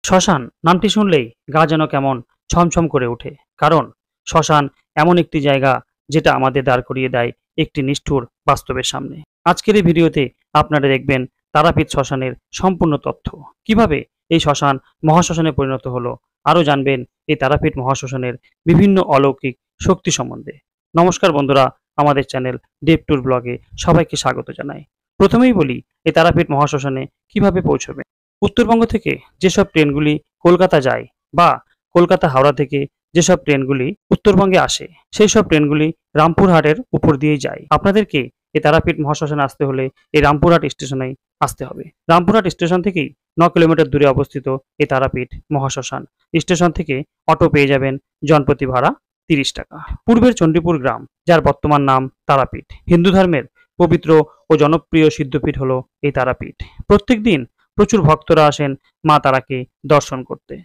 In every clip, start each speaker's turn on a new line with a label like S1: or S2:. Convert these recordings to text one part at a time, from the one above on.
S1: শ্মশান নামটি শুনলেই গা যেন কেমন ছমছম করে ওঠে। কারণ শ্মশান এমন একটি জায়গা যেটা আমাদের দাঁড় করিয়ে দেয় একটি নিষ্ঠুর বাস্তবের সামনে। আজকের এই ভিডিওতে আপনারা দেখবেন তারাপীঠ শ্মশানের সম্পূর্ণ তথ্য, কিভাবে এই শ্মশান মহাশ্মশানে পরিণত হলো, আরও জানবেন এই তারাপীঠ মহাশ্মশানের বিভিন্ন অলৌকিক শক্তি সম্বন্ধে। নমস্কার বন্ধুরা, আমাদের চ্যানেল ডেপ ট্যুর ব্লগে সবাইকে স্বাগত জানাই। প্রথমেই বলি, এই তারাপীঠ মহাশ্মশানে কিভাবে পৌঁছবেন। উত্তরবঙ্গ থেকে যেসব ট্রেনগুলি কলকাতা যায় বা কলকাতা হাওড়া থেকে যেসব ট্রেনগুলি উত্তরবঙ্গে আসে, সেই সব ট্রেনগুলি রামপুরহাটের উপর দিয়েই যায়। আপনাদেরকে এই তারাপীঠ মহাশ্মশানে আসতে হলে এই রামপুরহাট স্টেশনেই আসতে হবে। রামপুরহাট স্টেশন থেকেই 9 কিলোমিটার দূরে অবস্থিত এই তারাপীঠ মহাশ্মশান। স্টেশন থেকে অটো পেয়ে যাবেন জনপ্রতি ভাড়া 30 টাকা। পূর্বের চণ্ডীপুর গ্রাম, যার বর্তমান নাম তারাপীঠ, হিন্দু ধর্মের পবিত্র ও জনপ্রিয় সিদ্ধপীঠ হলো এই তারাপীঠ। প্রত্যেক দিন প্রচুর ভক্তরা আসেন মা তারাকে দর্শন করতে।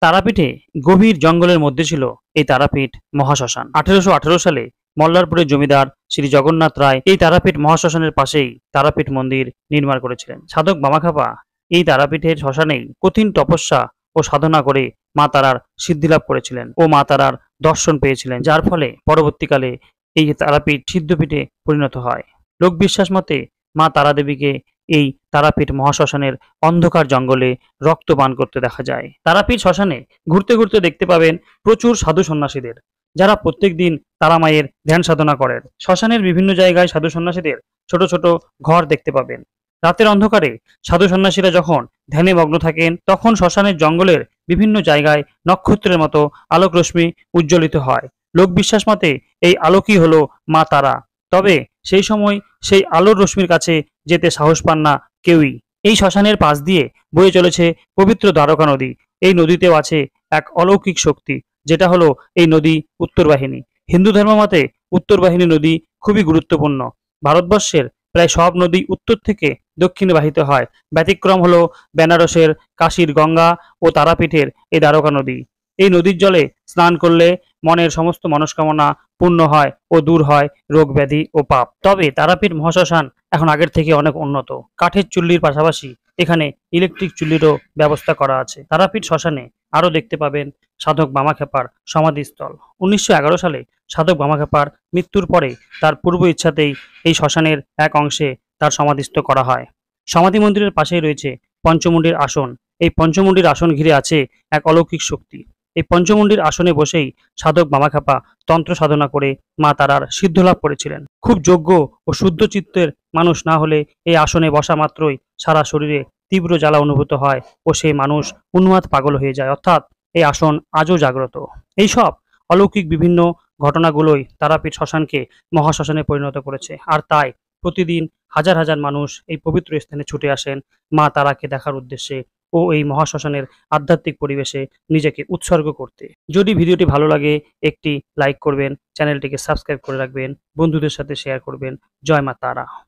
S1: তারাপীঠে গভীর জঙ্গলের মধ্যে ছিল এই তারাপীঠ মহাশ্মশান। 1818 সালে মল্লারপুরের জমিদার শ্রী জগন্নাথ রায় এই তারাপীঠ মহাশ্মশানের পাশেই তারাপীঠ মন্দির নির্মাণ করেছিলেন। সাধক বামাখ্যাপা এই তারাপীঠের শ্মশানেই কঠিন তপস্যা ও সাধনা করে মা তারার সিদ্ধিলাভ করেছিলেন ও মা তারার দর্শন পেয়েছিলেন, যার ফলে পরবর্তীকালে এই তারাপীঠ সিদ্ধপীঠে পরিণত হয়। লোকবিশ্বাস মতে মা তারা দেবীকে এই তারাপীঠ মহাশ্মশানের অন্ধকার জঙ্গলে রক্ত পান করতে দেখা যায়। তারাপীঠ শ্মশানে ঘুরতে ঘুরতে দেখতে পাবেন প্রচুর সাধু সন্ন্যাসীদের, যারা প্রত্যেক দিন তারা মায়ের ধ্যান সাধনা করেন। শ্মশানের বিভিন্ন জায়গায় সাধু সন্ন্যাসীদের ছোট ছোট ঘর দেখতে পাবেন। রাতের অন্ধকারে সাধু সন্ন্যাসীরা যখন ধ্যানে মগ্ন থাকেন, তখন শ্মশানের জঙ্গলের বিভিন্ন জায়গায় নক্ষত্রের মতো আলোক রশ্মি উজ্জ্বলিত হয়। লোকবিশ্বাস মতে এই আলোকই হলো মা তারা। তবে সেই সময় সেই আলোর রশ্মির কাছে যেতে সাহস পান না কেউই। এই শ্মশানের পাশ দিয়ে বয়ে চলেছে পবিত্র দ্বারকা নদী। এই নদীতেও আছে এক অলৌকিক শক্তি, যেটা হলো এই নদী উত্তরবাহিনী। হিন্দু ধর্ম মতে উত্তরবাহিনী নদী খুবই গুরুত্বপূর্ণ। ভারতবর্ষের প্রায় সব নদী উত্তর থেকে দক্ষিণে বাহিত হয়। ব্যতিক্রম হলো বেনারসের কাশীর গঙ্গা ও তারাপীঠের এই দ্বারকা নদী। এই নদীর জলে স্নান করলে মনের সমস্ত মনস্কামনা পূর্ণ হয় ও দূর হয় রোগ ব্যাধি ও পাপ। তবে তারাপীঠ মহাশ্মশান এখন আগের থেকে অনেক উন্নত। কাঠের চুল্লির পাশাপাশি এখানে ইলেকট্রিক চুল্লিরও ব্যবস্থা করা আছে। তারাপীঠ শ্মশানে আরও দেখতে পাবেন সাধক বামাখ্যাপার সমাধিস্থল। 1911 সালে সাধক বামাখ্যাপার মৃত্যুর পরে তার পূর্ব ইচ্ছাতেই এই শ্মশানের এক অংশে তার সমাধিস্থ করা হয়। সমাধি মন্দিরের পাশেই রয়েছে পঞ্চমুণ্ডির আসন। এই পঞ্চমুণ্ডির আসন ঘিরে আছে এক অলৌকিক শক্তি। এই পঞ্চমুণ্ডির আসনে বসেই সাধক বামাখ্যাপা তন্ত্র সাধনা করে মা তারার সিদ্ধলাভ করেছিলেন। খুব যোগ্য ও শুদ্ধ চিত্তের মানুষ না হলে এই আসনে বসা মাত্রই সারা শরীরে তীব্র জ্বালা অনুভূত হয় ও সেই মানুষ উন্মাদ পাগল হয়ে যায়। অর্থাৎ এই আসন আজও জাগ্রত। এইসব অলৌকিক বিভিন্ন ঘটনাগুলোই তারাপীঠ শ্মশানকে মহাশ্মশানে পরিণত করেছে। আর তাই প্রতিদিন হাজার হাজার মানুষ এই পবিত্র স্থানে ছুটে আসেন মা তারাকে দেখার উদ্দেশ্যে ও এই মহাশ্মশানের আধ্যাত্মিক পরিবেশে নিজেকে উৎসর্গ করতে। যদি ভিডিওটি ভালো লাগে একটি লাইক করবেন, চ্যানেলটিকে সাবস্ক্রাইব করে রাখবেন, বন্ধুদের সাথে শেয়ার করবেন। জয় মা তারা।